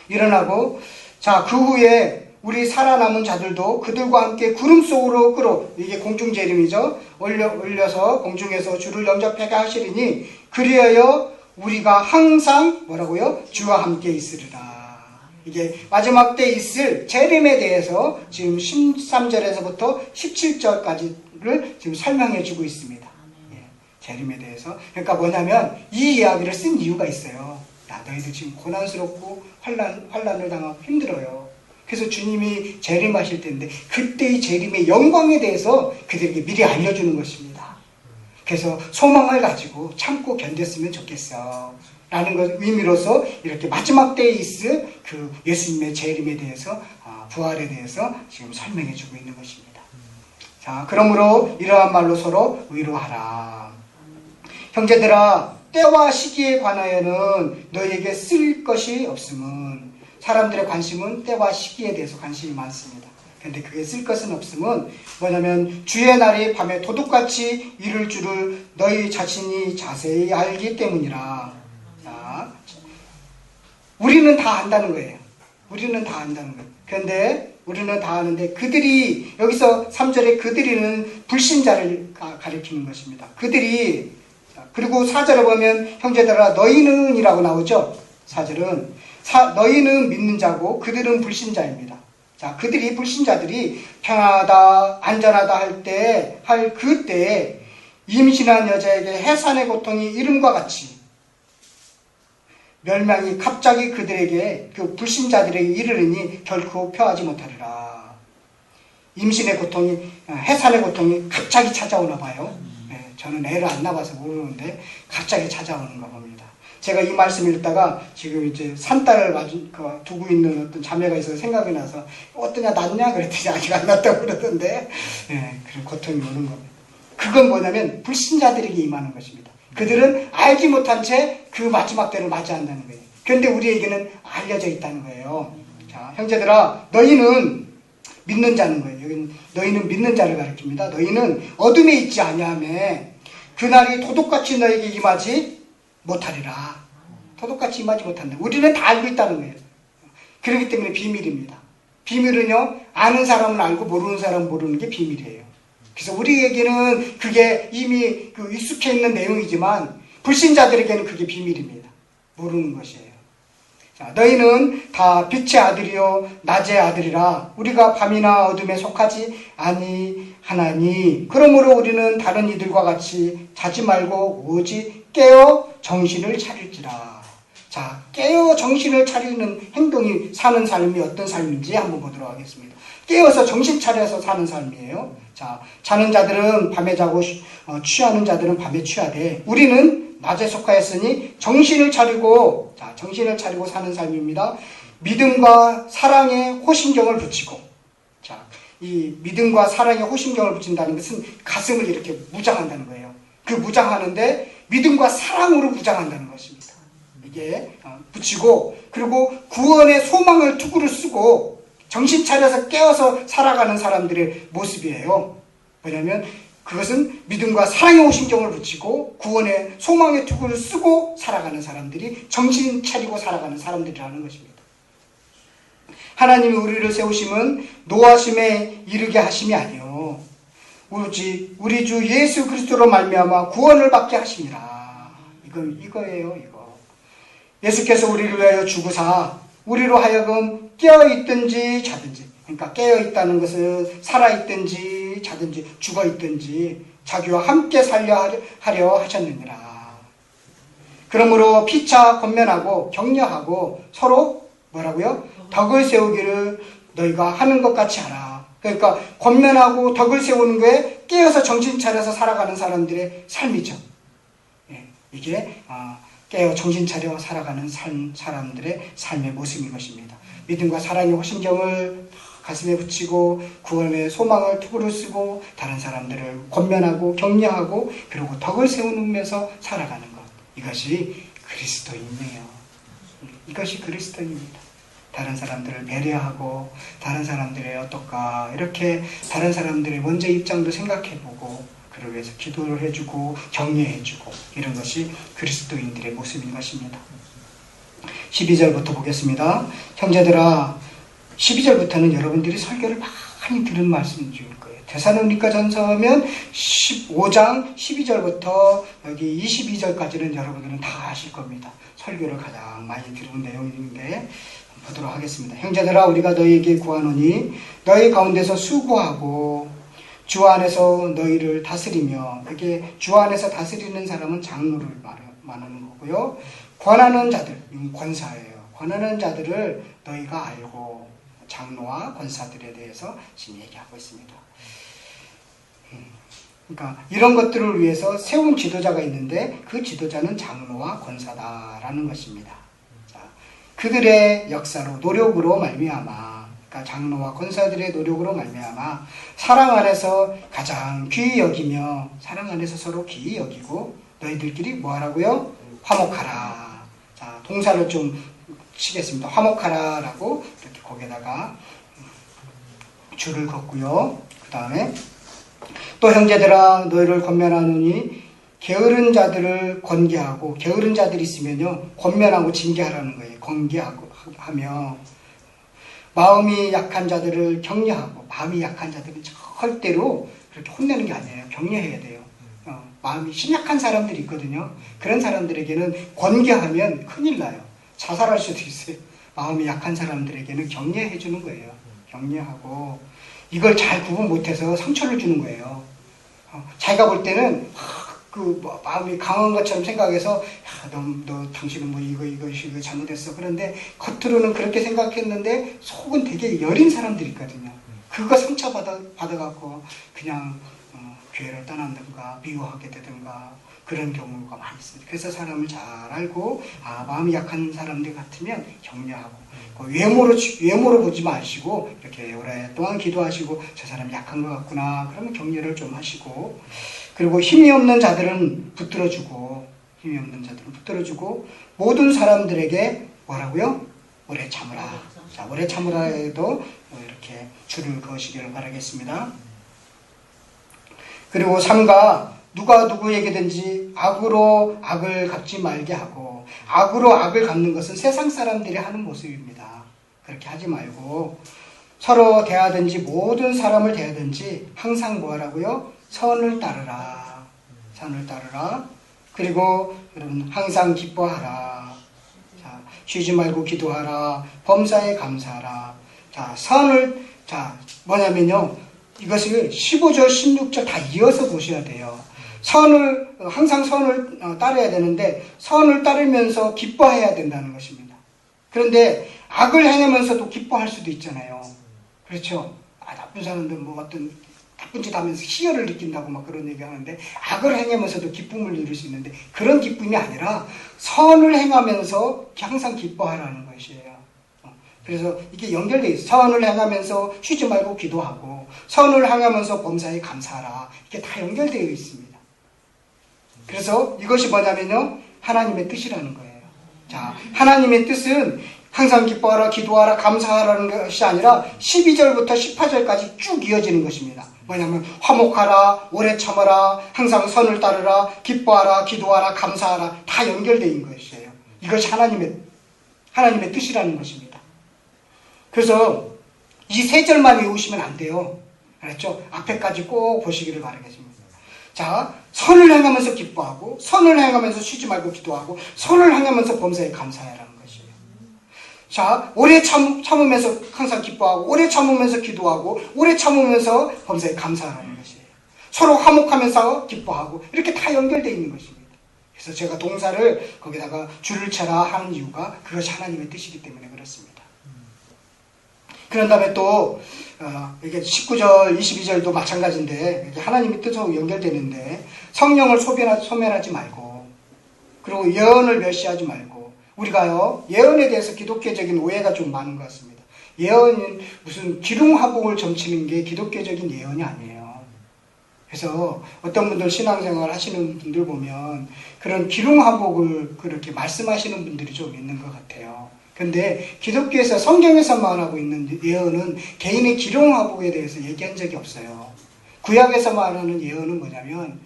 S1: 일어나고, 자, 그 후에 우리 살아남은 자들도 그들과 함께 구름 속으로 이게 공중재림이죠. 올려서 공중에서 주를 영접하게 하시리니 그리하여 우리가 항상 뭐라고요? 주와 함께 있으리라. 이게 마지막 때 있을 재림에 대해서 지금 13절에서부터 17절까지를 지금 설명해 주고 있습니다. 예, 재림에 대해서. 그러니까 뭐냐면 이 이야기를 쓴 이유가 있어요. 야, 너희들 지금 고난스럽고 환난을 당하고 힘들어요. 그래서 주님이 재림하실 텐데 그때의 재림의 영광에 대해서 그들에게 미리 알려주는 것입니다. 그래서 소망을 가지고 참고 견뎠으면 좋겠어 라는 것 의미로서 이렇게 마지막 때에 있을 그 예수님의 재림에 대해서, 부활에 대해서 지금 설명해 주고 있는 것입니다. 자, 그러므로 이러한 말로 서로 위로하라. 형제들아, 때와 시기에 관하여는 너희에게 쓸 것이 없음은, 사람들의 관심은 때와 시기에 대해서 관심이 많습니다. 근데 그게 쓸 것은 없음은 뭐냐면 주의 날이 밤에 도둑같이 이를 줄을 너희 자신이 자세히 알기 때문이라. 자, 우리는 다 안다는 거예요. 우리는 다 안다는 거예요. 그런데 우리는 다 아는데 그들이, 여기서 3절에 그들이는 불신자를 가리키는 것입니다. 그들이, 그리고 4절에 보면 형제들아 너희는 이라고 나오죠. 4절은 너희는 믿는 자고 그들은 불신자입니다. 자, 그들이, 불신자들이 편하다, 안전하다 할 그때에 임신한 여자에게 해산의 고통이 이름과 같이 멸망이 갑자기 그들에게, 그 불신자들에게 이르르니 결코 표하지 못하리라. 임신의 고통이, 해산의 고통이 갑자기 찾아오나 봐요. 네, 저는 애를 안 낳아서 모르는데 갑자기 찾아오는가 봅니다. 제가 이 말씀을 읽다가 지금 이제 산딸을 두고 있는 어떤 자매가 있어서 생각이 나서 어떠냐, 낫냐? 그랬더니 아직 안 낫다고 그러던데, 네, 그런 고통이 오는 겁니다. 그건 뭐냐면 불신자들에게 임하는 것입니다. 그들은 알지 못한 채 그 마지막 때를 맞이한다는 거예요. 그런데 우리에게는 알려져 있다는 거예요. 자, 형제들아, 너희는 믿는 자는 거예요. 여기는 너희는 믿는 자를 가리킵니다. 너희는 어둠에 있지 아니하며 그날이 도둑같이 너에게 임하지 못하리라. 도둑같이 임하지 못한다. 우리는 다 알고 있다는 거예요. 그렇기 때문에 비밀입니다. 비밀은요, 아는 사람은 알고 모르는 사람은 모르는 게 비밀이에요. 그래서 우리에게는 그게 이미 익숙해 있는 내용이지만 불신자들에게는 그게 비밀입니다. 모르는 것이에요. 자, 너희는 다 빛의 아들이요 낮의 아들이라. 우리가 밤이나 어둠에 속하지 아니하나니 그러므로 우리는 다른 이들과 같이 자지 말고 오직 깨어 정신을 차릴지라. 자, 깨어 정신을 차리는 행동이 사는 삶이 어떤 삶인지 한번 보도록 하겠습니다. 깨어서 정신 차려서 사는 삶이에요. 자, 자는 자들은 밤에 자고 취하는 자들은 밤에 취하되 우리는 낮에 속하였으니 정신을 차리고, 자, 정신을 차리고 사는 삶입니다. 믿음과 사랑에 호신경을 붙이고, 자, 이 믿음과 사랑에 호신경을 붙인다는 것은 가슴을 이렇게 무장한다는 거예요. 그 무장하는데 믿음과 사랑으로 무장한다는 것입니다. 이게 붙이고, 그리고 구원의 소망을 투구를 쓰고 정신 차려서 깨어서 살아가는 사람들의 모습이에요. 왜냐하면 그것은 믿음과 사랑의 호신경을 붙이고 구원의 소망의 투구를 쓰고 살아가는 사람들이 정신 차리고 살아가는 사람들이라는 것입니다. 하나님이 우리를 세우심은 노하심에 이르게 하심이 아니요 오직 우리 주 예수 그리스도로 말미암아 구원을 받게 하심이라. 이거예요. 이거. 예수께서 우리를 위하여 죽으사 우리로 하여금 깨어있든지 자든지, 그러니까 깨어있다는 것은 살아있든지 자든지 죽어있든지 자기와 함께 살려 하려 하셨느니라. 그러므로 피차 권면하고 격려하고 서로 뭐라고요? 덕을 세우기를 너희가 하는 것 같이 하라. 그러니까 권면하고 덕을 세우는 거에 깨어서 정신 차려서 살아가는 사람들의 삶이죠. 예, 이게 깨어 정신 차려 살아가는 사람들의 삶의 모습인 것입니다. 믿음과 사랑의 호신경을 가슴에 붙이고 구원의 소망을 투구로 쓰고 다른 사람들을 권면하고 격려하고 그리고 덕을 세우면서 살아가는 것. 이것이 그리스도인이에요. 이것이 그리스도인입니다. 다른 사람들을 배려하고 다른 사람들의 어떨까 이렇게 다른 사람들의 먼저 입장도 생각해보고 그를 위해서 기도를 해주고 격려해주고 이런 것이 그리스도인들의 모습인 것입니다. 12절부터 보겠습니다. 형제들아, 12절부터는 여러분들이 설교를 많이 들은 말씀 줄 거예요. 데살로니가 전서면 15장 12절부터 여기 22절까지는 여러분들은 다 아실 겁니다. 설교를 가장 많이 들은 내용인데 보도록 하겠습니다. 형제들아, 우리가 너희에게 구하노니 너희 가운데서 수고하고 주 안에서 너희를 다스리며, 이게 주 안에서 다스리는 사람은 장로를 말하는 거고요. 권하는 자들, 권사예요. 권하는 자들을 너희가 알고, 장로와 권사들에 대해서 지금 얘기하고 있습니다. 그러니까 이런 것들을 위해서 세운 지도자가 있는데 그 지도자는 장로와 권사다라는 것입니다. 자, 그들의 역사로 노력으로 말미암아, 그러니까 장로와 권사들의 노력으로 말미암아 사랑 안에서 가장 귀히 여기며 사랑 안에서 서로 귀히 여기고 너희들끼리 뭐하라고요? 화목하라. 자, 동사를 좀 치겠습니다. 화목하라라고 이렇게 거기에다가 줄을 걷고요. 그 다음에 또 형제들아, 너희를 권면하노니 게으른 자들을 권계하고, 게으른 자들이 있으면요 권면하고 징계하라는 거예요. 권계하고 하며 마음이 약한 자들을 격려하고, 마음이 약한 자들은 절대로 그렇게 혼내는 게 아니에요. 격려해야 돼요. 마음이 심약한 사람들이 있거든요. 그런 사람들에게는 권계하면 큰일 나요. 자살할 수도 있어요. 마음이 약한 사람들에게는 격려해 주는 거예요. 격려하고 이걸 잘 구분 못해서 상처를 주는 거예요. 자기가 볼 때는 마음이 강한 것처럼 생각해서 너 당신은 뭐 이거 잘못했어. 그런데 겉으로는 그렇게 생각했는데 속은 되게 여린 사람들이 있거든요. 그거 상처받아갖고 그냥 교회를 떠난다든가 미워하게 되든가 그런 경우가 많이 있습니다. 그래서 사람을 잘 알고 마음이 약한 사람들 같으면 격려하고 외모로 보지 마시고 이렇게 오랫동안 기도하시고 저 사람이 약한 것 같구나 그러면 격려를 좀 하시고, 그리고 힘이 없는 자들은 붙들어주고 모든 사람들에게 뭐라고요? 오래 참으라. 자, 오래 참으라에도 이렇게 줄을 그으시기를 바라겠습니다. 그리고 3가 누가 누구에게든지 악으로 악을 갚지 말게 하고, 악으로 악을 갚는 것은 세상 사람들이 하는 모습입니다. 그렇게 하지 말고 서로 대하든지 모든 사람을 대하든지 항상 뭐하라고요? 선을 따르라. 그리고 여러분 항상 기뻐하라. 자, 쉬지 말고 기도하라. 범사에 감사하라. 자, 뭐냐면요, 이것을 15절 16절 다 이어서 보셔야 돼요. 항상 선을 따라야 되는데 선을 따르면서 기뻐해야 된다는 것입니다. 그런데 악을 행하면서도 기뻐할 수도 있잖아요. 그렇죠? 나쁜 사람들 어떤 나쁜 짓 하면서 희열을 느낀다고 막 그런 얘기 하는데, 악을 행하면서도 기쁨을 누릴 수 있는데 그런 기쁨이 아니라 선을 행하면서 항상 기뻐하라는 것이에요. 그래서 이게 연결되어 있어요. 선을 행하면서 쉬지 말고 기도하고 선을 행하면서 범사에 감사하라. 이게 다 연결되어 있습니다. 그래서 이것이 뭐냐면요, 하나님의 뜻이라는 거예요. 자, 하나님의 뜻은 항상 기뻐하라, 기도하라, 감사하라는 것이 아니라 12절부터 18절까지 쭉 이어지는 것입니다. 뭐냐면 화목하라, 오래 참아라, 항상 선을 따르라, 기뻐하라, 기도하라, 감사하라, 다 연결되어 있는 것이에요. 이것이 하나님의 뜻이라는 것입니다. 그래서 이 세 절만 외우시면 안 돼요. 알았죠? 앞에까지 꼭 보시기를 바라겠습니다. 자, 선을 행하면서 기뻐하고, 선을 행하면서 쉬지 말고 기도하고, 선을 행하면서 범사에 감사하라는 것이에요. 자, 오래 참으면서 항상 기뻐하고, 오래 참으면서 기도하고, 오래 참으면서 범사에 감사하라는 것이에요. 서로 화목하면서 기뻐하고, 이렇게 다 연결되어 있는 것입니다. 그래서 제가 동사를 거기다가 줄을 쳐라 하는 이유가 그것이 하나님의 뜻이기 때문에 그렇습니다. 그런 다음에 또 이게 19절, 22절도 마찬가지인데 하나님의 뜻하고 연결되는데, 성령을 소멸하지 말고, 그리고 예언을 멸시하지 말고. 우리가요, 예언에 대해서 기독교적인 오해가 좀 많은 것 같습니다. 예언은 무슨 기륭화복을 점치는 게 기독교적인 예언이 아니에요. 그래서 어떤 분들 신앙생활 하시는 분들 보면 그런 기륭화복을 그렇게 말씀하시는 분들이 좀 있는 것 같아요. 근데 기독교에서 성경에서 말하고 있는 예언은 개인의 기륭화복에 대해서 얘기한 적이 없어요. 구약에서 말하는 예언은 뭐냐면,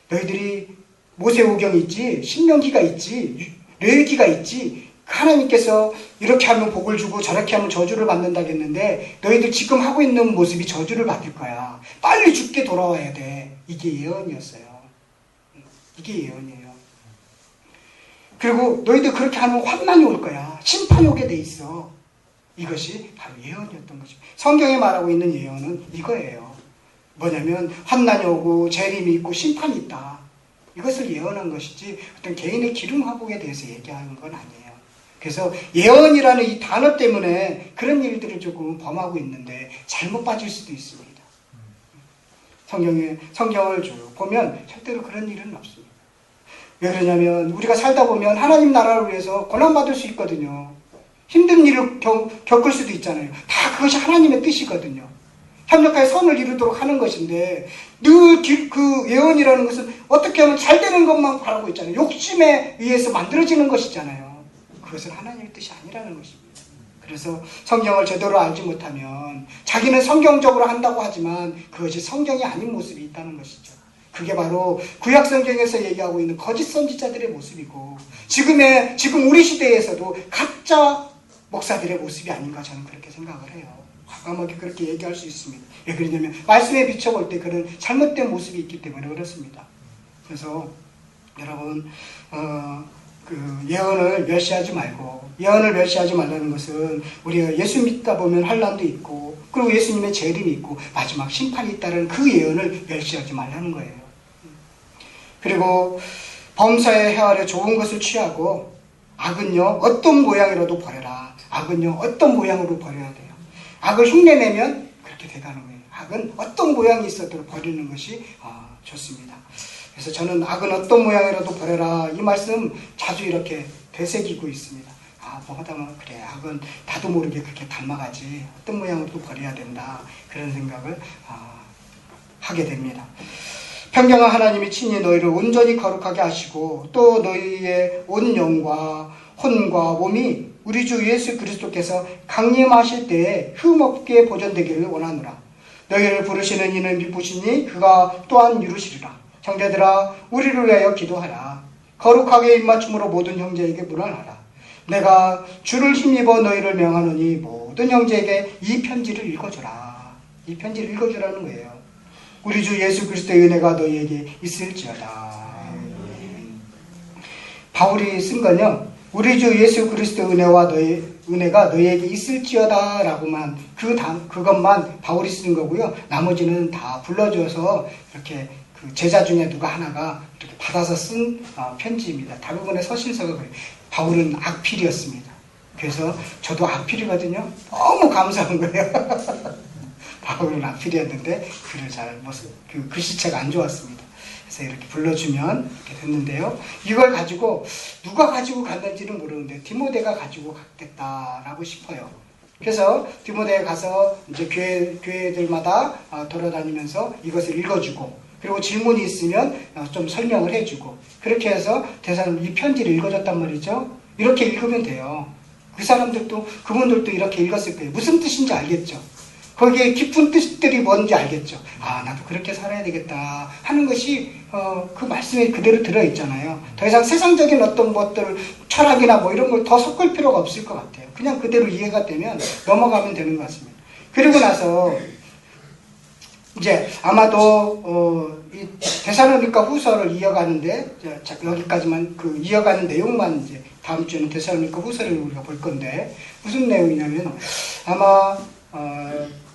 S1: 너희들이 모세오경이 있지, 신명기가 있지, 레위기가 있지, 하나님께서 이렇게 하면 복을 주고 저렇게 하면 저주를 받는다겠는데 너희들 지금 하고 있는 모습이 저주를 받을 거야. 빨리 죽게 돌아와야 돼. 이게 예언이었어요. 이게 예언이에요. 그리고 너희들 그렇게 하면 환난이 올 거야. 심판이 오게 돼 있어. 이것이 바로 예언이었던 것입니다. 성경에 말하고 있는 예언은 이거예요. 뭐냐면 환난이 오고 재림이 있고 심판이 있다. 이것을 예언한 것이지 어떤 개인의 기름화복에 대해서 얘기하는 건 아니에요. 그래서 예언이라는 이 단어 때문에 그런 일들을 조금 범하고 있는데 잘못 빠질 수도 있습니다. 성경을 쭉 보면 절대로 그런 일은 없습니다. 왜 그러냐면 우리가 살다 보면 하나님 나라를 위해서 고난받을 수 있거든요. 힘든 일을 겪을 수도 있잖아요. 다 그것이 하나님의 뜻이거든요. 협력하여 선을 이루도록 하는 것인데 늘 그 예언이라는 것은 어떻게 하면 잘 되는 것만 바라고 있잖아요. 욕심에 의해서 만들어지는 것이잖아요. 그것은 하나님의 뜻이 아니라는 것입니다. 그래서 성경을 제대로 알지 못하면 자기는 성경적으로 한다고 하지만 그것이 성경이 아닌 모습이 있다는 것이죠. 그게 바로 구약 성경에서 얘기하고 있는 거짓 선지자들의 모습이고 지금 우리 시대에서도 가짜 목사들의 모습이 아닌가 저는 그렇게 생각을 해요. 과감하게 그렇게 얘기할 수 있습니다. 왜 그러냐면 말씀에 비춰볼 때 그런 잘못된 모습이 있기 때문에 그렇습니다. 그래서 여러분 그 예언을 멸시하지 말라는 것은 우리가 예수 믿다 보면 환난도 있고 그리고 예수님의 재림이 있고 마지막 심판이 있다는 그 예언을 멸시하지 말라는 거예요. 그리고 범사에 헤아려 좋은 것을 취하고 악은요 어떤 모양이라도 버려라. 악은요 어떤 모양으로 버려야 돼요. 악을 흉내내면 그렇게 그렇게 돼가는 거예요. 악은 어떤 모양이 있어도 버리는 것이 좋습니다. 그래서 저는 악은 어떤 모양이라도 버려라, 이 말씀 자주 이렇게 되새기고 있습니다. 뭐 하다 보면 그래, 악은 나도 모르게 그렇게 닮아가지, 어떤 모양으로도 버려야 된다, 그런 생각을 하게 됩니다. 평경은 하나님이 친히 너희를 온전히 거룩하게 하시고 또 너희의 온 영과 혼과 몸이 우리 주 예수 그리스도께서 강림하실 때에 흠없게 보존되기를 원하노라. 너희를 부르시는 이는 미쁘시니 그가 또한 이루시리라. 형제들아, 우리를 위하여 기도하라. 거룩하게 입맞춤으로 모든 형제에게 문안하라. 내가 주를 힘입어 너희를 명하노니 모든 형제에게 이 편지를 읽어주라. 이 편지를 읽어주라는 거예요. 우리 주 예수 그리스도의 은혜가 너희에게 있을지어다. 바울이 쓴 건요, 우리 주 예수 그리스도의 은혜가 너희에게 있을지어다 라고만, 그것만 바울이 쓴 거고요. 나머지는 다 불러줘서 이렇게 그 제자 중에 누가 하나가 이렇게 받아서 쓴 편지입니다. 대부분의 서신서가 그래요. 바울은 악필이었습니다. 그래서 저도 악필이거든요. 너무 감사한 거예요. 바울은 악필이었는데 글을 잘 그 글씨체가 안 좋았습니다. 그래서 이렇게 불러주면 이렇게 됐는데요. 이걸 가지고 누가 가지고 갔는지는 모르는데 디모데가 가지고 갔겠다라고 싶어요. 그래서 디모데에 가서 이제 교회들마다 돌아다니면서 이것을 읽어주고, 그리고 질문이 있으면 좀 설명을 해주고, 그렇게 해서 이 편지를 읽어줬단 말이죠. 이렇게 읽으면 돼요. 그분들도 이렇게 읽었을 거예요. 무슨 뜻인지 알겠죠. 거기에 깊은 뜻들이 뭔지 알겠죠. 나도 그렇게 살아야 되겠다 하는 것이 그 말씀에 그대로 들어있잖아요. 더 이상 세상적인 어떤 것들, 철학이나 뭐 이런 걸 더 섞을 필요가 없을 것 같아요. 그냥 그대로 이해가 되면 넘어가면 되는 것 같습니다. 그리고 나서 이제 아마도 이 데살로니가 후서를 이어가는데, 여기까지만 이어가는 내용만 이제 다음 주에는 데살로니가 후서를 우리가 볼 건데, 무슨 내용이냐면 아마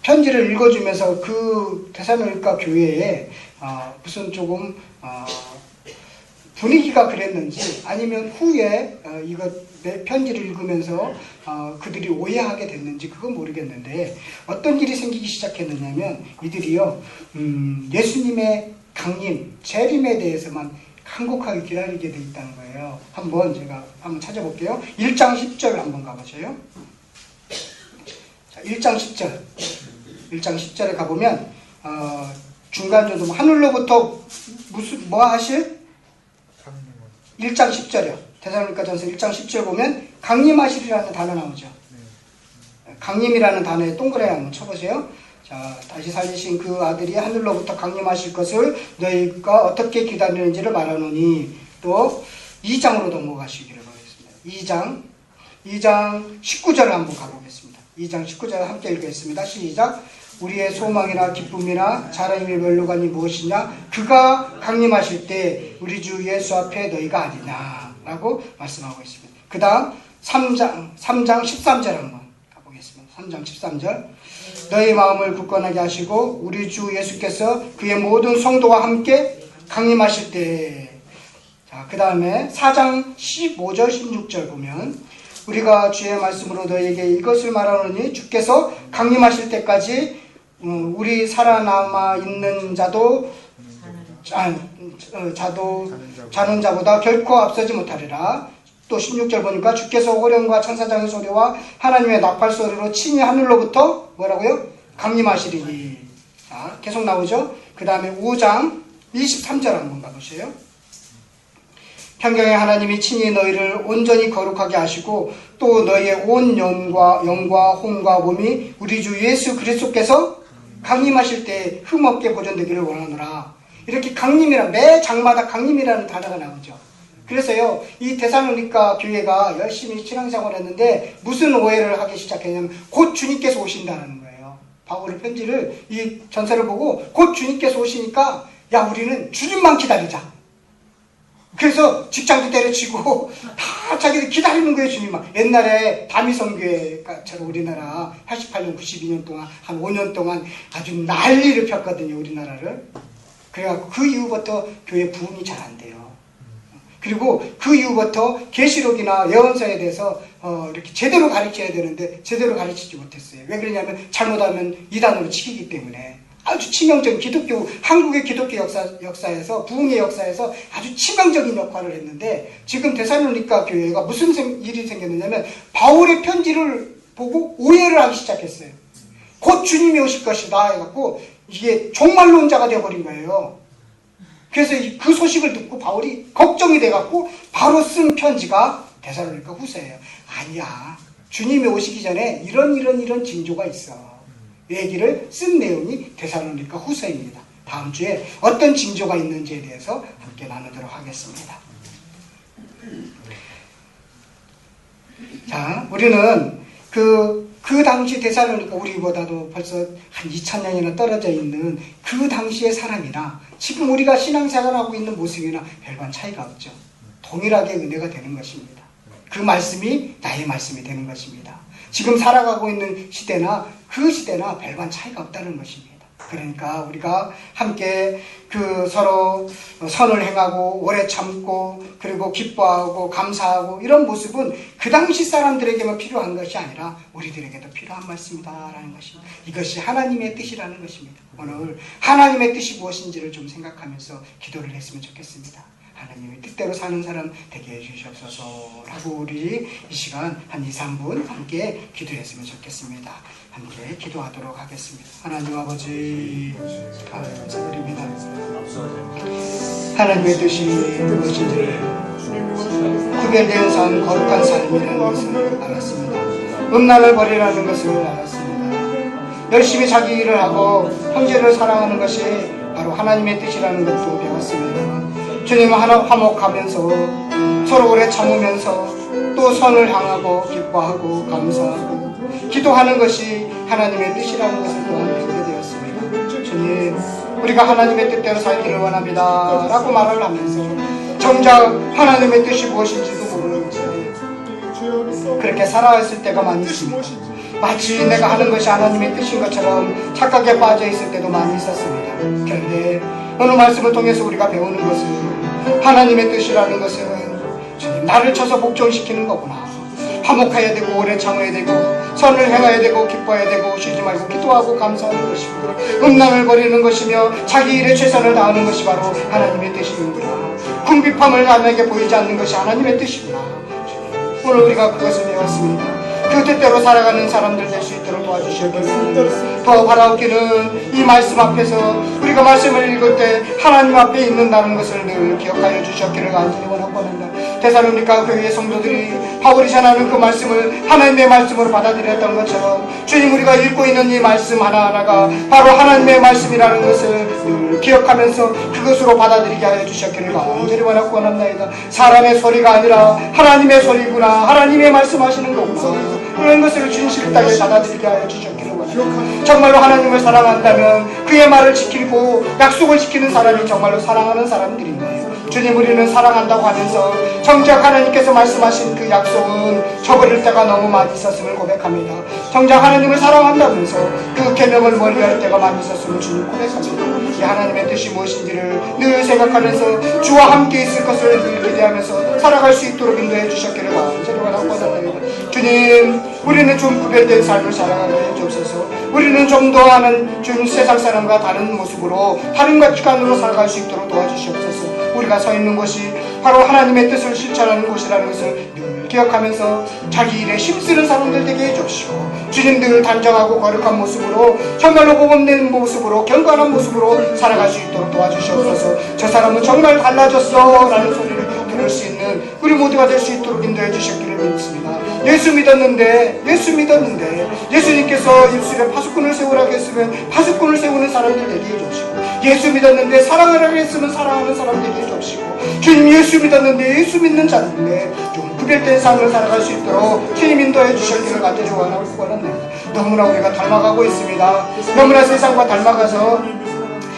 S1: 편지를 읽어주면서 그 데살로니가 교회에 무슨 조금 분위기가 그랬는지, 아니면 후에 내 편지를 읽으면서 그들이 오해하게 됐는지 그건 모르겠는데, 어떤 일이 생기기 시작했느냐면 이들이요, 예수님의 강림, 재림에 대해서만 한곡하게 기다리게 돼 있다는 거예요. 제가 한번 찾아볼게요. 1장 10절 한번 가보세요. 자, 1장 10절. 1장 10절에 가보면 중간 좀 하늘로부터 뭐 하실? 1장 10절이요. 데살로니가전서 1장 10절 보면 강림하시리라는 단어 나오죠. 강림이라는 단어에 동그라미 한번 쳐보세요. 자, 다시 살리신 그 아들이 하늘로부터 강림하실 것을 너희가 어떻게 기다리는지를 말하노니, 또 2장으로 넘어가시기를 바라겠습니다. 2장 19절을 한번 가보겠습니다. 2장 19절 함께 읽겠습니다. 시작. 우리의 소망이나 기쁨이나 자랑이며 면류관이 무엇이냐? 그가 강림하실 때 우리 주 예수 앞에 너희가 아니냐 라고 말씀하고 있습니다. 그 다음 3장 13절 한번 가보겠습니다. 3장 13절. 너희 마음을 굳건하게 하시고 우리 주 예수께서 그의 모든 성도와 함께 강림하실 때. 자, 그 다음에 4장 15절 16절 보면 우리가 주의 말씀으로 너희에게 이것을 말하노니 주께서 강림하실 때까지 우리 살아남아 있는 자는 자보다 결코 앞서지 못하리라. 또 16절 보니까 주께서 호령과 천사장의 소리와 하나님의 나팔 소리로 친히 하늘로부터 뭐라고요? 강림하시리니. 자, 계속 나오죠. 그 다음에 5장 23절 한번 가보세요. 평경에 하나님이 친히 너희를 온전히 거룩하게 하시고 또 너희의 온 영과 혼과 몸이 우리 주 예수 그리스도께서 강림하실 때 흠없게 보존되기를 원하노라. 이렇게 매 장마다 강림이라는 단어가 나오죠. 그래서요, 이 데살로니가 교회가 열심히 신앙생활을 했는데 무슨 오해를 하기 시작했냐면 곧 주님께서 오신다는 거예요. 바울의 편지를, 이 전서를 보고 곧 주님께서 오시니까 야, 우리는 주님만 기다리자. 그래서 직장도 때려치고 다 자기들 기다리는 거예요, 주님만. 옛날에 다미성교회처럼 우리나라 88년, 92년 동안 한 5년 동안 아주 난리를 폈거든요, 우리나라를. 그래갖고 그 이후부터 교회 부흥이 잘 안 돼요. 그리고 그 이후부터 계시록이나 예언서에 대해서 이렇게 제대로 가르쳐야 되는데 제대로 가르치지 못했어요. 왜 그러냐면 잘못하면 이단으로 치기 때문에. 아주 치명적인 한국의 기독교 역사에서, 부흥의 역사에서 아주 치명적인 역할을 했는데, 지금 데살로니가 교회가 무슨 일이 생겼느냐면, 바울의 편지를 보고 오해를 하기 시작했어요. 곧 주님이 오실 것이다 해갖고, 이게 종말론자가 되어버린 거예요. 그래서 그 소식을 듣고 바울이 걱정이 돼갖고, 바로 쓴 편지가 데살로니가 후서예요. 아니야. 주님이 오시기 전에 이런 징조가 있어. 얘기를 쓴 내용이 데살로니가 후서입니다. 다음 주에 어떤 징조가 있는지에 대해서 함께 나누도록 하겠습니다. 자, 우리는 그 당시 데살로니가 우리보다도 벌써 한 2000년이나 떨어져 있는 그 당시의 사람이나 지금 우리가 신앙생활하고 있는 모습이나 별반 차이가 없죠. 동일하게 은혜가 되는 것입니다. 그 말씀이 나의 말씀이 되는 것입니다. 지금 살아가고 있는 시대나 그 시대나 별반 차이가 없다는 것입니다. 그러니까 우리가 함께 서로 선을 행하고 오래 참고 그리고 기뻐하고 감사하고 이런 모습은 그 당시 사람들에게만 필요한 것이 아니라 우리들에게도 필요한 말씀이다라는 것입니다. 이것이 하나님의 뜻이라는 것입니다. 오늘 하나님의 뜻이 무엇인지를 좀 생각하면서 기도를 했으면 좋겠습니다. 하나님의 뜻대로 사는 사람 되게 해주시옵소서 라고 우리 이 시간 한 2, 3분 함께 기도했으면 좋겠습니다. 함께 기도하도록 하겠습니다. 하나님 아버지 감사드립니다. 하나님의 뜻이 무엇인지 구별된 삶, 거룩한 삶이라는 것을 알았습니다. 음란을 버리라는 것을 알았습니다. 열심히 자기 일을 하고 형제를 사랑하는 것이 바로 하나님의 뜻이라는 것도 배웠습니다. 주님을 화목하면서 서로 오래 참으면서 또 선을 향하고 기뻐하고 감사하고 기도하는 것이 하나님의 뜻이라는 것을 또한 배우게 되었습니다. 주님, 우리가 하나님의 뜻대로 살기를 원합니다 라고 말을 하면서 정작 하나님의 뜻이 무엇인지도 모르는 채 그렇게 살아왔을 때가 많이 있습니다. 마치 내가 하는 것이 하나님의 뜻인 것처럼 착각에 빠져 있을 때도 많이 있었습니다. 그런데 오늘 말씀을 통해서 우리가 배우는 것은 하나님의 뜻이라는 것은 주님 나를 쳐서 복종시키는 거구나. 화목해야 되고 오래 참아야 되고 선을 행해야 되고 기뻐해야 되고 쉬지 말고 기도하고 감사하는 것이고 음란을 버리는 것이며 자기 일에 최선을 다하는 것이 바로 하나님의 뜻이구나. 궁핍함을 남에게 보이지 않는 것이 하나님의 뜻이구나. 오늘 우리가 그것을 배웠습니다. 그 뜻대로 살아가는 사람들 될 수 있도록 도와주시옵소서. 더 바라옵기는 이 말씀 앞에서 우리가 말씀을 읽을 때 하나님 앞에 있는다는 것을 늘 기억하여 주시옵기를 간절히 원하고 합니다. 데살로니가 교회의 성도들이 바울이 전하는 그 말씀을 하나님의 말씀으로 받아들였던 것처럼 주님 우리가 읽고 있는 이 말씀 하나하나가 바로 하나님의 말씀이라는 것을 늘 기억하면서 그것으로 받아들이게 하여 주시옵기를 간절히 원하고 원합니다. 사람의 소리가 아니라 하나님의 소리구나. 하나님의 말씀하시는 거구나. 그런 것을 진실하게 받아들이게 하여 주셨기를 원합니다. 정말로 하나님을 사랑한다면 그의 말을 지키고 약속을 지키는 사람이 정말로 사랑하는 사람들인 거예요. 주님 우리는 사랑한다고 하면서 정작 하나님께서 말씀하신 그 약속은 저버릴 때가 너무 많이 있었음을 고백합니다. 정작 하나님을 사랑한다면서 그 계명을 멀리할 때가 많이 있었음을 주님 고백합니다. 이 하나님의 뜻이 무엇인지를 늘 생각하면서 주와 함께 있을 것을 늘 기대하면서 살아갈 수 있도록 인도해 주셨기를 간절히 원하고 원합니다. 주님 우리는 좀 구별된 삶을 살아가게 해주옵소서. 우리는 좀 더 하는 좀 세상 사람과 다른 모습으로 다른 가치관으로 살아갈 수 있도록 도와주시옵소서. 우리가 서 있는 곳이 바로 하나님의 뜻을 실천하는 곳이라는 것을 늘 기억하면서 자기 일에 힘쓰는 사람들 되게 해주시고 주님 늘 단정하고 거룩한 모습으로 정말로 복음된 모습으로 경건한 모습으로 살아갈 수 있도록 도와주시옵소서. 저 사람은 정말 달라졌어 라는 소리를 들을 수 있는 우리 모두가 될 수 있도록 인도해 주셨기를 믿습니다. 예수 믿었는데 예수님께서 입술에 파수꾼을 세우라고 했으면 파수꾼을 세우는 사람들 되게 해주시고 예수 믿었는데 사랑하라고 했으면 사랑하는 사람 되게 해주시고 주님 예수 믿었는데 예수 믿는 자인데 좀 구별된 삶을 살아갈 수 있도록 주님 인도해 주셨기를 간절히 원합니다. 너무나 우리가 닮아가고 있습니다. 너무나 세상과 닮아가서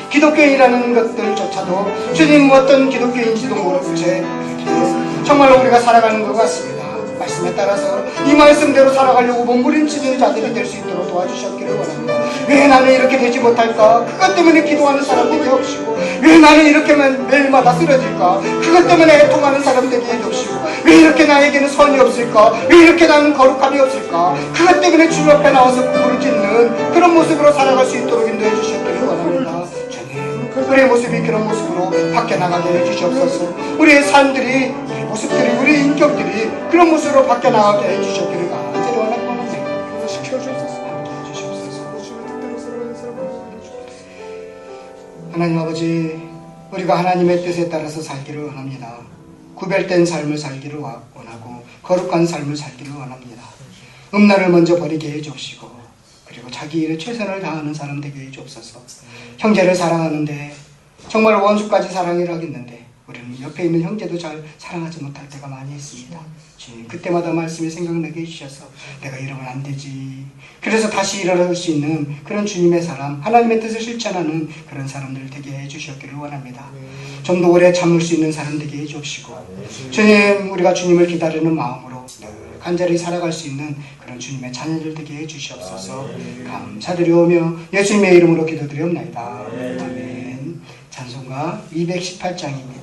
S1: 기독교인이라는 것들조차도 주님 어떤 기독교인지도 모르고 채 정말로 우리가 살아가는 것 같습니다. 말씀에 따라서 이 말씀대로 살아가려고 몸부림치는 자들이 될 수 있도록 도와주셨기를 원합니다. 왜 나는 이렇게 되지 못할까? 그것 때문에 기도하는 사람 되게 없이고, 왜 나는 이렇게만 매일마다 쓰러질까? 그것 때문에 애통하는 사람 되게 해주시고, 왜 이렇게 나에게는 선이 없을까? 왜 이렇게 나는 거룩함이 없을까? 그것 때문에 주 옆에 나와서 부르짖는 그런 모습으로 살아갈 수 있도록 인도해 주셨기를 원합니다. 주님, 우리의 모습이 그런 모습으로 밖에 나가게 해주시옵소서. 우리의 삶들이, 우리의 모습들이, 우리의 인격들이 그런 모습으로 밖에 나가게 해주셨기를 간절히 원합니다. 하나님 아버지, 우리가 하나님의 뜻에 따라서 살기를 원합니다. 구별된 삶을 살기를 원하고 거룩한 삶을 살기를 원합니다. 음란을 먼저 버리게 해주시고, 그리고 자기 일에 최선을 다하는 사람 되게 해주옵소서. 형제를 사랑하는데 정말 원수까지 사랑을 하겠는데 우리는 옆에 있는 형제도 잘 사랑하지 못할 때가 많이 있습니다. 주님, 그때마다 말씀이 생각나게 해주셔서 내가 이러면 안 되지, 그래서 다시 일어날 수 있는 그런 주님의 사람, 하나님의 뜻을 실천하는 그런 사람들 되게 해주셨기를 원합니다. 좀 더 오래 참을 수 있는 사람 되게 해주시고, 주님, 우리가 주님을 기다리는 마음으로 간절히 살아갈 수 있는 그런 주님의 자녀들 되게 해주시옵소서. 감사드리오며 예수님의 이름으로 기도드리옵나이다. 아멘. 찬송가 218장입니다.